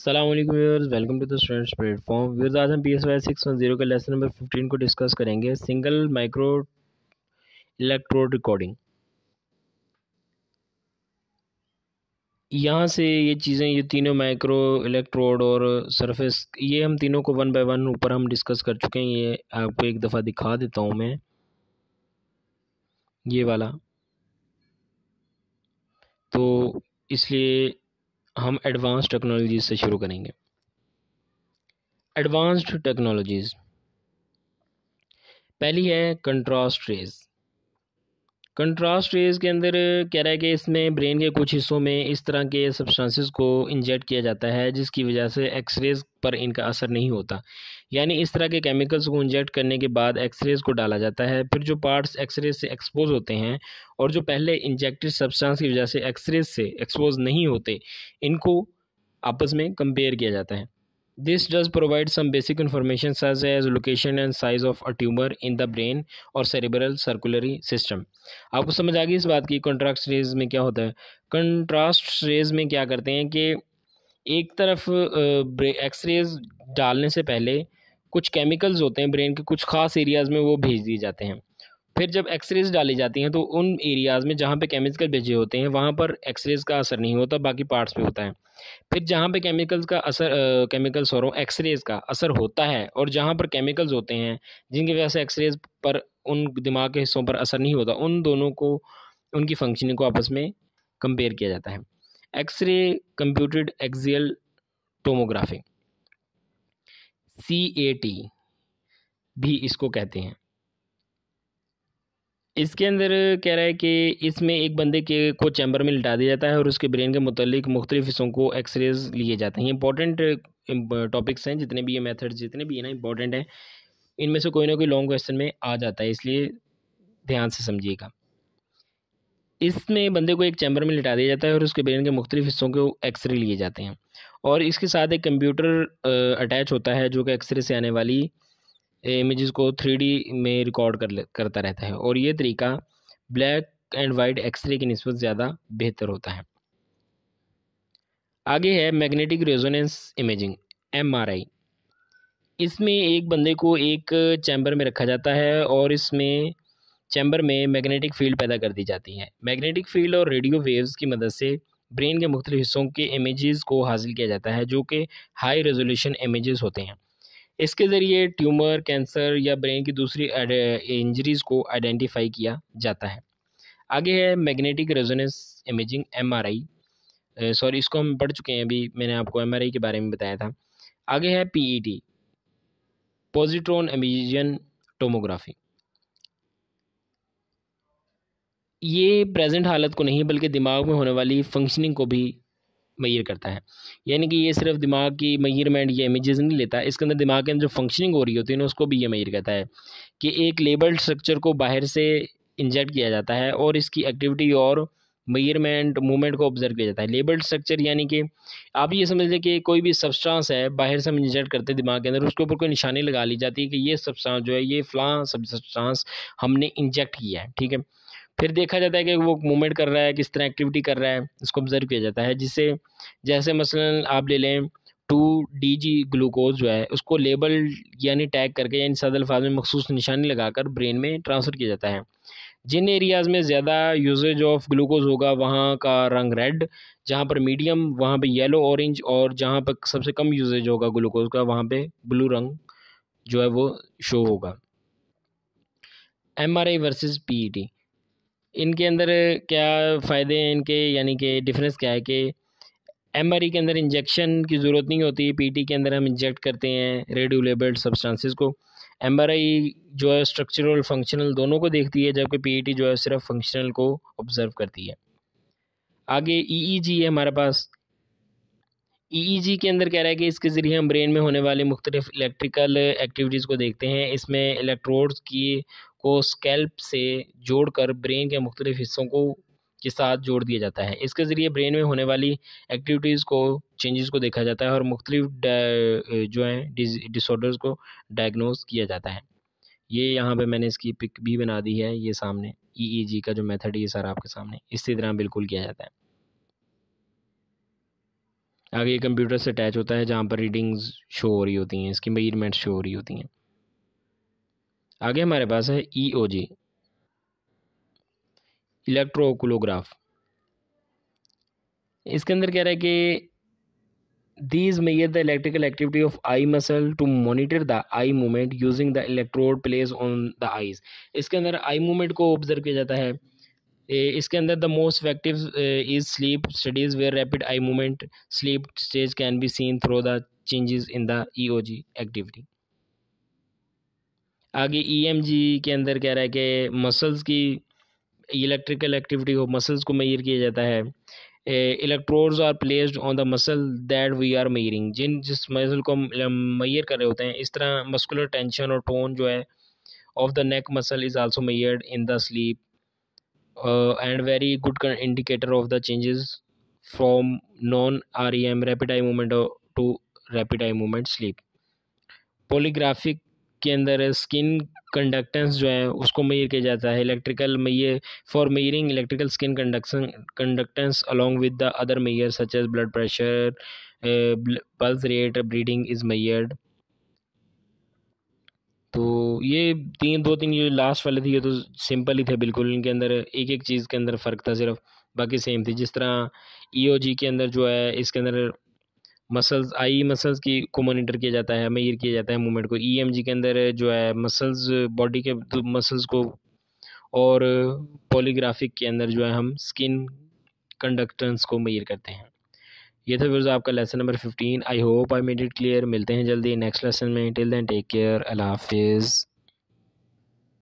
अस्सलाम वालेकुम viewers, welcome to the students platform. Viewers, आज हम PSY 610 का लेसन नंबर 15 को डिस्कस करेंगे, सिंगल माइक्रो इलेक्ट्रोड रिकॉर्डिंग। यहाँ से ये चीज़ें, ये तीनों माइक्रो इलेक्ट्रोड और सरफेस, ये हम तीनों को वन बाय वन ऊपर हम डिस्कस कर चुके हैं। ये आपको एक दफ़ा दिखा देता हूँ मैं, ये वाला। तो इसलिए हम एडवांस टेक्नोलॉजीज से शुरू करेंगे। एडवांस्ड टेक्नोलॉजीज़, पहली है कंट्रास्ट रेज। कंट्रास्ट रेज के अंदर कह रहा है कि इसमें ब्रेन के कुछ हिस्सों में इस तरह के सब्सटेंसेस को इंजेक्ट किया जाता है जिसकी वजह से एक्सरेज पर इनका असर नहीं होता। यानी इस तरह के केमिकल्स को इंजेक्ट करने के बाद एक्सरेज को डाला जाता है, फिर जो पार्ट्स एक्सरेज से एक्सपोज होते हैं और जो पहले इंजेक्टेड सब्सटेंस की वजह से एक्सरेज से एक्सपोज नहीं होते, इनको आपस में कंपेयर किया जाता है। This does provide some basic information such as location and size of a tumor in the brain और cerebral circulatory system। आपको समझ आ गई इस बात की कंट्रास्ट रेज में क्या होता है। कंट्रास्ट रेज में क्या करते हैं कि एक तरफ एक्सरेज डालने से पहले कुछ केमिकल्स होते हैं ब्रेन के कुछ खास एरियाज़ में, वो भेज दिए जाते हैं। फिर जब एक्सरेज डाली जाती हैं तो उन एरियाज़ में जहाँ पे केमिकल भेजे होते हैं वहाँ पर एक्सरेज का असर नहीं होता, बाकी पार्ट्स पे होता है। फिर जहाँ पे केमिकल्स का असर केमिकल्स और एक्सरेज का असर होता है और जहाँ पर केमिकल्स होते हैं जिनकी वजह से एक्सरेज पर उन दिमाग के हिस्सों पर असर नहीं होता, उन दोनों को, उनकी फंक्शनिंग को आपस में कंपेयर किया जाता है। X ray computed axial tomography, CAT भी इसको कहते हैं। इसके अंदर कह रहा है कि इसमें एक बंदे के को चैम्बर में लिटा दिया जाता है और उसके ब्रेन के मुतालिक मुख्तलिफ हिस्सों को एक्सरेज लिए जाते हैं। ये इंपॉर्टेंट टॉपिक्स हैं, जितने भी ये मेथड्स जितने भी हैं ना, इंपॉर्टेंट हैं। इनमें से कोई ना कोई लॉन्ग क्वेश्चन में आ जाता है, इसलिए ध्यान से समझिएगा। इसमें बंदे को एक चैम्बर में लिटा दिया जाता है और उसके ब्रेन के मुख्तलिफ हिस्सों को एक्सरे लिए जाते हैं और इसके साथ एक कंप्यूटर अटैच होता है जो कि एक्सरे से आने वाली इमेजेस को 3D में रिकॉर्ड करता रहता है और ये तरीका ब्लैक एंड वाइट एक्सरे की निस्बत ज़्यादा बेहतर होता है। आगे है मैग्नेटिक रेजोनेंस इमेजिंग, MRI। इसमें एक बंदे को एक चैम्बर में रखा जाता है और इसमें चैम्बर में मैग्नेटिक फील्ड पैदा कर दी जाती है। मैग्नेटिक फील्ड और रेडियो वेव्स की मदद से ब्रेन के मुख्तलिफ हिस्सों के इमेजेस को हासिल किया जाता है जो कि हाई रेजोल्यूशन इमेजेस होते हैं। इसके ज़रिए ट्यूमर, कैंसर या ब्रेन की दूसरी इंजरीज़ को आइडेंटिफाई किया जाता है। आगे है magnetic resonance imaging, MRI। Sorry, इसको हम पढ़ चुके हैं, अभी मैंने आपको MRI के बारे में बताया था। आगे है PET, पॉजिट्रॉन इमिशन टोमोग्राफी। ये प्रेजेंट हालत को नहीं बल्कि दिमाग में होने वाली फंक्शनिंग को भी मेजर करता है। यानी कि ये सिर्फ दिमाग की मेजरमेंट या इमेजेस नहीं लेता, इसके अंदर दिमाग के अंदर जो फंक्शनिंग हो रही होती है ना, उसको भी ये मेजर करता है कि एक लेबल्ड स्ट्रक्चर को बाहर से इंजेक्ट किया जाता है और इसकी एक्टिविटी और मेजरमेंट मूवमेंट को ऑब्जर्व किया जाता है। लेबल्ड स्ट्रक्चर यानी कि आप ये समझ लें कि कोई भी सब्सटेंस है, बाहर से हम इंजेक्ट करते हैं दिमाग के अंदर, उसके ऊपर कोई निशानी लगा ली जाती है कि ये सब्सटेंस जो है, ये फ़लाँ सब्सटेंस हमने इंजेक्ट किया है, ठीक है। फिर देखा जाता है कि वो मूवमेंट कर रहा है, किस तरह एक्टिविटी कर रहा है, इसको ऑब्जर्व किया जाता है। जिससे जैसे मसलन आप ले लें 2DG ग्लूकोज जो है, उसको लेबल यानी टैग करके यानी सादे अल्फाज में मखसूस निशानी लगाकर ब्रेन में ट्रांसफ़र किया जाता है। जिन एरियाज़ में ज़्यादा यूजेज ऑफ ग्लूकोज होगा वहाँ का रंग रेड, जहाँ पर मीडियम वहाँ पे येलो ऑरेंज, और जहाँ पर सबसे कम यूजेज होगा ग्लूकोज का वहाँ पे ब्लू रंग जो है वो शो होगा। MRI वर्सेस PET, इनके अंदर क्या फ़ायदे हैं इनके, यानी कि डिफरेंस क्या है कि MRI के अंदर इंजेक्शन की ज़रूरत नहीं होती, PT के अंदर हम इंजेक्ट करते हैं रेडियो लेबल्ड सब्सटेंसेस को। MRI जो है स्ट्रक्चरल फंक्शनल दोनों को देखती है, जबकि PET जो है सिर्फ फंक्शनल को ऑब्जर्व करती है। आगे EEG है हमारे पास। EEG के अंदर कह रहा है कि इसके ज़रिए हम ब्रेन में होने वाले मुख्तलिफ इलेक्ट्रिकल एक्टिविटीज़ को देखते हैं। इसमें इलेक्ट्रोड्स की को स्कैल्प से जोड़कर ब्रेन के मुख्तलिफ हिस्सों को के साथ जोड़ दिया जाता है। इसके ज़रिए ब्रेन में होने वाली एक्टिविटीज़ को, चेंजेस को देखा जाता है और मुख्तलिफ जो हैं डिसऑर्डर्स को डायग्नोज किया जाता है। ये यहाँ पे मैंने इसकी पिक भी बना दी है, ये सामने EEG का जो मेथड है ये सारा आपके सामने इसी तरह बिल्कुल किया जाता है। आगे कंप्यूटर से अटैच होता है जहाँ पर रीडिंग्स शो हो रही होती हैं, इसकी मेजरमेंट शो हो रही होती हैं। आगे हमारे पास है EOG, इलेक्ट्रोकुलोग्राफ। इसके अंदर कह रहा है कि these measure the electrical activity of eye muscle to monitor the eye movement using the electrode placed on the eyes। इसके अंदर आई मूवमेंट को ऑब्जर्व किया जाता है। इसके अंदर the most effective is sleep studies where rapid eye movement sleep stage can be seen through the changes in the EOG activity. आगे EMG के अंदर कह रहा है कि मसल्स की इलेक्ट्रिकल एक्टिविटी को मसल्स को मेजर किया जाता है। Electrodes are placed on the muscle that we are measuring, जिस मसल को मेजर कर रहे होते हैं। इस तरह मस्कुलर टेंशन और टोन जो है of the neck muscle is also measured in the sleep and very good indicator of the changes from non REM rapid eye movement to rapid eye movement sleep. Polygraphic के अंदर skin conductance जो है उसको major किया जाता है। Electrical measure for measuring electrical skin conductance along with the other measure such as blood pressure, pulse rate, breathing is measured. तो ये दो तीन जो लास्ट वाले थे ये तो सिंपल ही थे बिल्कुल, इनके अंदर एक एक चीज़ के अंदर फ़र्क था सिर्फ, बाकी सेम थी। जिस तरह EOG के अंदर जो है इसके अंदर मसल्स आई मसल्स की को मॉनिटर किया जाता है, मेजर किया जाता है मूवमेंट को। EMG के अंदर जो है मसल्स बॉडी के मसल्स को, और पॉलीग्राफिक के अंदर जो है हम स्किन कंडक्टेंस को मेजर करते हैं। ये था व्यूअर्स आपका lesson number 15। I hope I made it clear. मिलते हैं जल्दी नेक्स्ट लेसन में। टिल देन टेक केयर, अल्लाह हाफिज़।